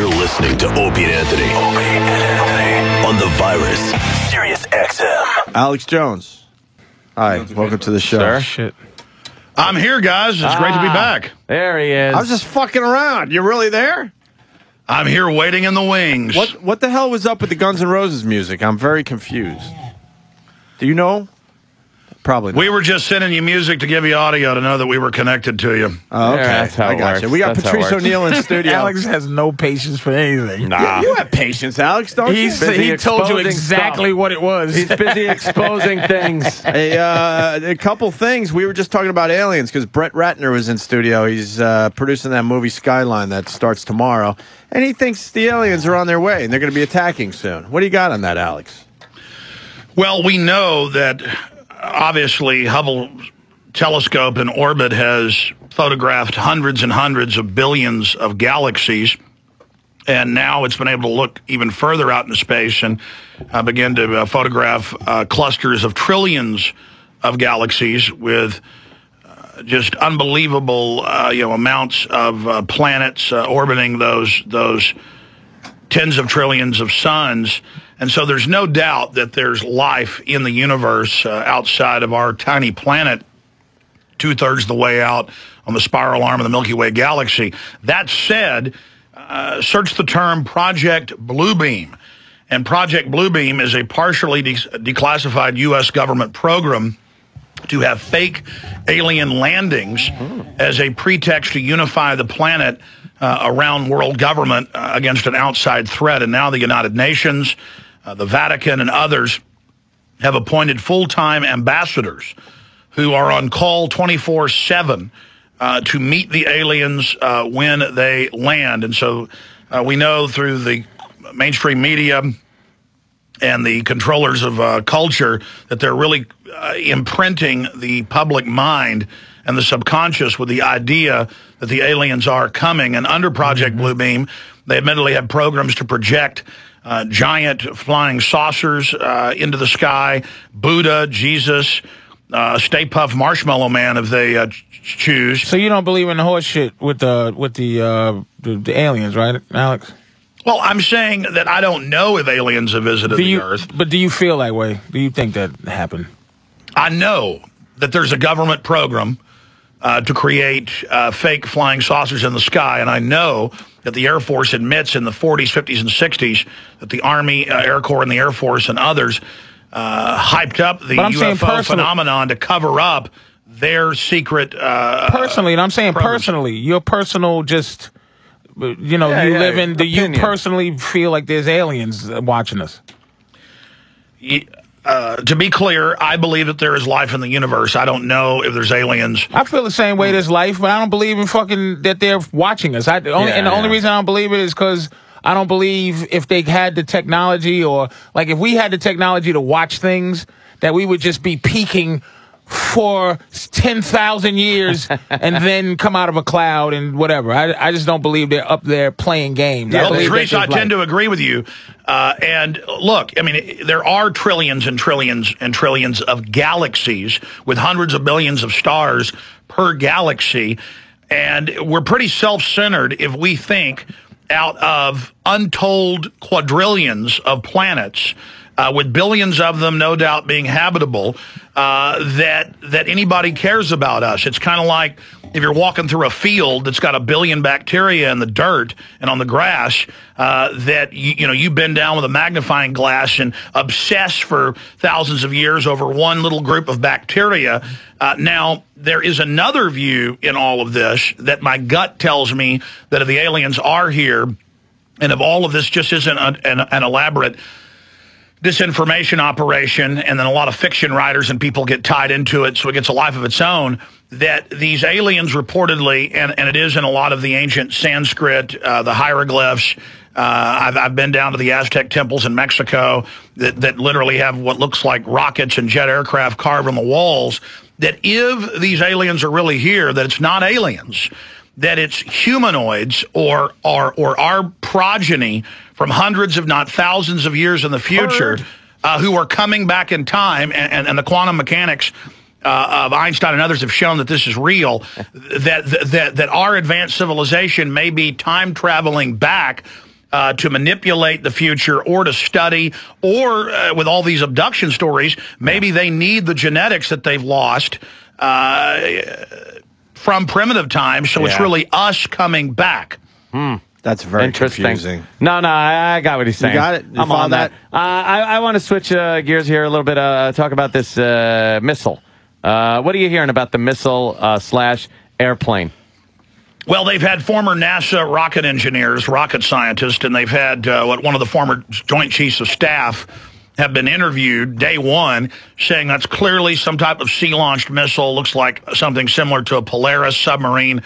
You're listening to Opie and Anthony. Opie and Anthony. On the virus. Sirius-XM. Alex Jones. Hi, welcome to the show. Sir? Shit. I'm here, guys. It's great to be back. There he is. I was just fucking around. You really there? I'm here waiting in the wings. What the hell was up with the Guns N' Roses music? I'm very confused. Do you know? Probably not. We were just sending you music to give you audio to know that we were connected to you. Oh, okay. Yeah, that's how I it got works. you. We got That's how it Patrice works. O'Neill in studio. Alex has no patience for anything. Nah. You have patience, Alex, don't you? He told you exposing exactly stuff. what it was. He's busy exposing things. A couple things. We were just talking about aliens because Brett Ratner was in studio. He's producing that movie Skyline that starts tomorrow. And he thinks the aliens are on their way and they're going to be attacking soon. What do you got on that, Alex? Well, we know that obviously Hubble telescope in orbit has photographed hundreds and hundreds of billions of galaxies. And now it's been able to look even further out into space and begin to photograph clusters of trillions of galaxies with just unbelievable amounts of planets orbiting those tens of trillions of suns. And so there's no doubt that there's life in the universe outside of our tiny planet, two-thirds of the way out on the spiral arm of the Milky Way galaxy. That said, search the term Project Bluebeam. And Project Bluebeam is a partially declassified U.S. government program to have fake alien landings as a pretext to unify the planet around world government against an outside threat. And now the United Nations, the Vatican, and others have appointed full-time ambassadors who are on call 24/7 to meet the aliens when they land. And so we know through the mainstream media and the controllers of culture that they're really imprinting the public mind and the subconscious with the idea that the aliens are coming. And under Project Bluebeam, they admittedly have programs to project giant flying saucers into the sky, Buddha, Jesus, Stay Puft Marshmallow Man if they choose. So you don't believe in the horse shit with the aliens, right, Alex? Well, I'm saying that I don't know if aliens have visited the Earth. But do you feel that way? Do you think that happened? I know that there's a government program to create fake flying saucers in the sky, and I know that the Air Force admits in the 40s, 50s, and 60s that the Army, Air Corps, and the Air Force and others hyped up the UFO phenomenon to cover up their secret personally, and I'm saying programs. Personally, your personal just... You know, you live in... Do you personally feel like there's aliens watching us? To be clear, I believe that there is life in the universe. I don't know if there's aliens. I feel the same way there's life, but I don't believe in fucking that they're watching us. And the only reason I don't believe it is because I don't believe if they had the technology or... Like, if we had the technology to watch things, that we would just be peeking for 10,000 years and then come out of a cloud and whatever. I just don't believe they're up there playing games. Well, Patrice, I tend to agree with you. And look, I mean, there are trillions and trillions and trillions of galaxies with hundreds of billions of stars per galaxy. And we're pretty self-centered if we think out of untold quadrillions of planets, with billions of them no doubt being habitable, that anybody cares about us. It's kind of like if you're walking through a field that's got a billion bacteria in the dirt and on the grass, that you bend down with a magnifying glass and obsess for thousands of years over one little group of bacteria. Now, there is another view in all of this that my gut tells me that if the aliens are here, and if all of this just isn't an elaborate disinformation operation, and then a lot of fiction writers and people get tied into it, so it gets a life of its own, that these aliens reportedly, and it is in a lot of the ancient Sanskrit, the hieroglyphs, I've been down to the Aztec temples in Mexico that literally have what looks like rockets and jet aircraft carved on the walls, that if these aliens are really here, that it's not aliens, that it's humanoids or our progeny from hundreds, if not thousands of years in the future, who are coming back in time, and the quantum mechanics of Einstein and others have shown that this is real, that our advanced civilization may be time traveling back to manipulate the future or to study, or with all these abduction stories, maybe they need the genetics that they've lost from primitive times, so it's really us coming back. That's very interesting. confusing. No, I got what he's saying. You got it? You I'm on that? I want to switch gears here a little bit, talk about this missile. What are you hearing about the missile slash airplane? Well, they've had former NASA rocket engineers, rocket scientists, and they've had one of the former Joint Chiefs of Staff have been interviewed day one, saying that's clearly some type of sea-launched missile. Looks like something similar to a Polaris submarine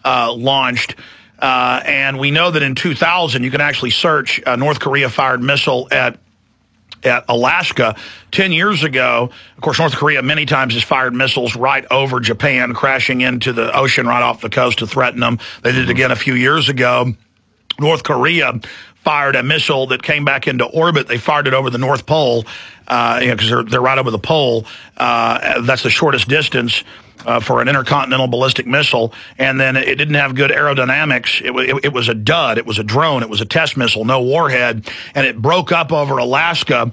launched. And we know that in 2000, you can actually search a North Korea-fired missile at Alaska 10 years ago. Of course, North Korea many times has fired missiles right over Japan, crashing into the ocean right off the coast to threaten them. They did it again a few years ago. North Korea fired a missile that came back into orbit. They fired it over the North Pole, because they're right over the pole. That's the shortest distance for an intercontinental ballistic missile. And then it didn't have good aerodynamics. It was a dud. It was a drone. It was a test missile, no warhead. And it broke up over Alaska,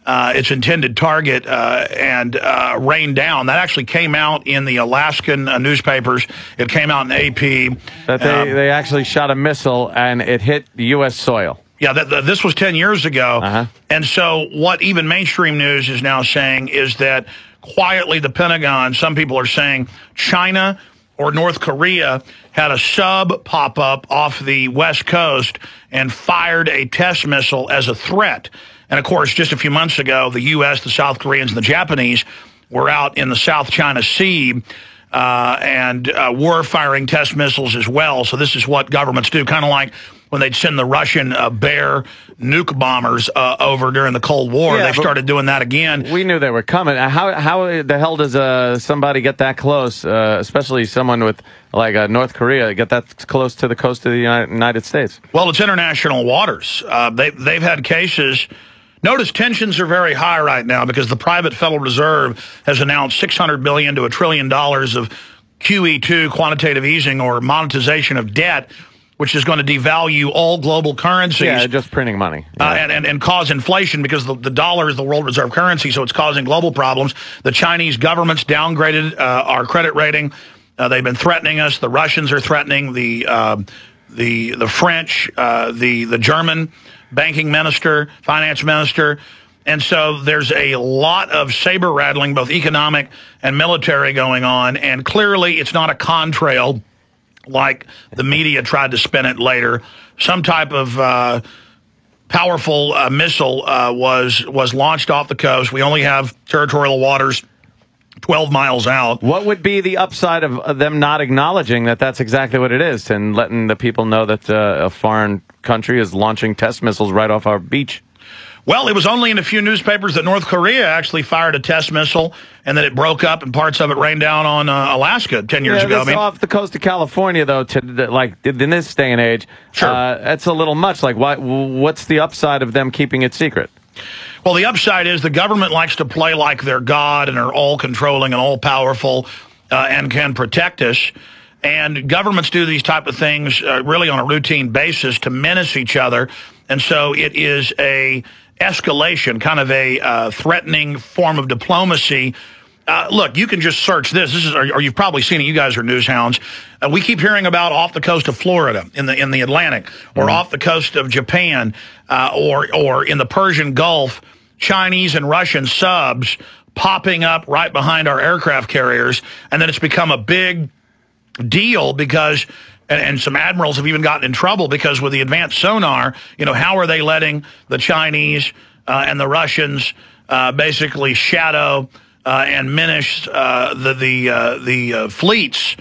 its intended target, and rained down. That actually came out in the Alaskan newspapers. It came out in AP. That they actually shot a missile and it hit U.S. soil. Yeah, this was 10 years ago. And so what even mainstream news is now saying is that quietly the Pentagon, some people are saying China or North Korea had a sub pop up off the West Coast and fired a test missile as a threat. And, of course, just a few months ago, the U.S., the South Koreans, and the Japanese were out in the South China Sea and were firing test missiles as well. So this is what governments do, kind of like when they'd send the Russian Bear nuke bombers over during the Cold War. Yeah, They've started doing that again. We knew they were coming. How the hell does somebody get that close, especially someone with like North Korea, get that close to the coast of the United States? Well, it's international waters. They've had cases. Notice tensions are very high right now because the private Federal Reserve has announced $600 billion to $1 trillion of QE2, quantitative easing, or monetization of debt, which is going to devalue all global currencies. Yeah, just printing money. And cause inflation because the dollar is the world reserve currency, so it's causing global problems. The Chinese government's downgraded our credit rating. They've been threatening us. The Russians are threatening the French, the German banking minister, finance minister. And so there's a lot of saber rattling, both economic and military, going on. And clearly it's not a contrail like the media tried to spin it later. Some type of powerful missile was launched off the coast. We only have territorial waters 12 miles out. What would be the upside of them not acknowledging that that's exactly what it is and letting the people know that a foreign country is launching test missiles right off our beach? Well, it was only in a few newspapers that North Korea actually fired a test missile and then it broke up and parts of it rained down on Alaska 10 years ago. Off the coast of California, though, like in this day and age, sure. That's a little much. Like, what's the upside of them keeping it secret? Well, the upside is the government likes to play like they're God and are all-controlling and all-powerful and can protect us. And governments do these type of things really on a routine basis to menace each other. And so it is a escalation, kind of a threatening form of diplomacy. Look, you can just search this. Or you've probably seen it. You guys are news hounds. We keep hearing about off the coast of Florida in the Atlantic, or off the coast of Japan, or in the Persian Gulf, Chinese and Russian subs popping up right behind our aircraft carriers, and then it's become a big deal because. And some admirals have even gotten in trouble because with the advanced sonar, how are they letting the Chinese and the Russians basically shadow and menace the fleets?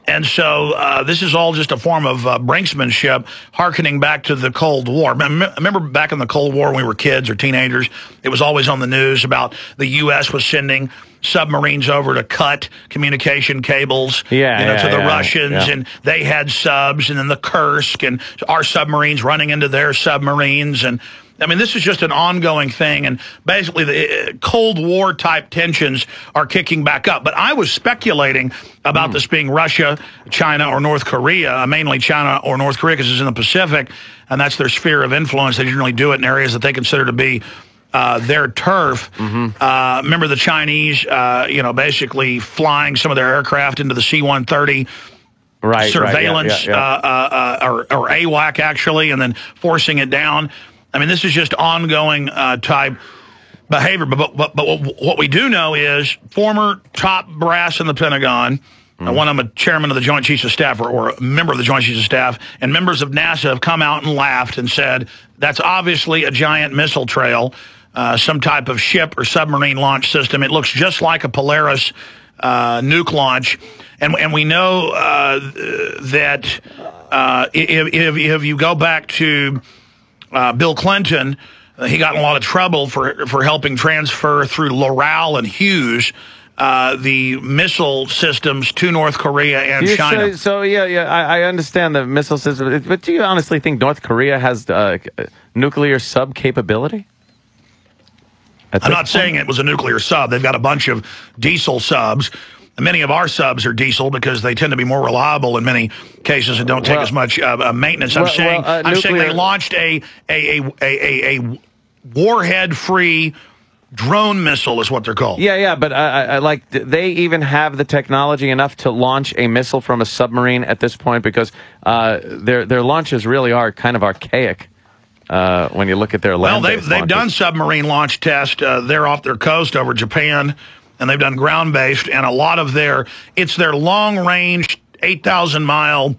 And so this is all just a form of brinksmanship, hearkening back to the Cold War. Remember back in the Cold War when we were kids or teenagers, it was always on the news about the U.S. was sending submarines over to cut communication cables to the Russians, and they had subs, and then the Kursk, and our submarines running into their submarines. And I mean, this is just an ongoing thing, and basically the Cold War type tensions are kicking back up. But I was speculating about this being Russia, China, or North Korea, mainly China or North Korea, because it's in the Pacific, and that's their sphere of influence. They generally do it in areas that they consider to be their turf. Remember the Chinese, basically flying some of their aircraft into the C-130 surveillance, or AWAC actually, and then forcing it down. I mean, this is just ongoing type behavior. But what we do know is former top brass in the Pentagon, one of them a chairman of the Joint Chiefs of Staff or a member of the Joint Chiefs of Staff, and members of NASA have come out and laughed and said, that's obviously a giant missile trail, some type of ship or submarine launch system. It looks just like a Polaris nuke launch. And we know that if you go back to Bill Clinton, he got in a lot of trouble for helping transfer through Loral and Hughes the missile systems to North Korea and China. I understand the missile system, but do you honestly think North Korea has nuclear sub capability? I'm not saying it was a nuclear sub. They've got a bunch of diesel subs. Many of our subs are diesel because they tend to be more reliable in many cases and don't take as much maintenance. I'm saying they launched a warhead-free drone missile is what they're called. But like they even have the technology enough to launch a missile from a submarine at this point, because their launches really are kind of archaic. When you look at their land, they've done submarine launch tests. They're off their coast over Japan, and they've done ground-based, and a lot of it's their long-range 8,000-mile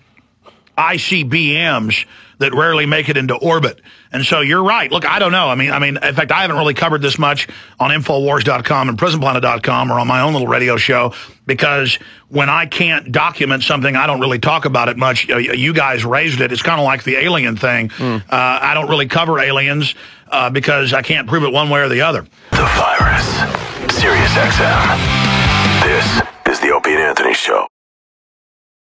ICBMs that rarely make it into orbit. And so you're right. Look, I don't know. I mean, in fact, I haven't really covered this much on Infowars.com and PrisonPlanet.com or on my own little radio show, because when I can't document something, I don't really talk about it much. You guys raised it. It's kind of like the alien thing. I don't really cover aliens because I can't prove it one way or the other. The Virus. Sirius-XM. This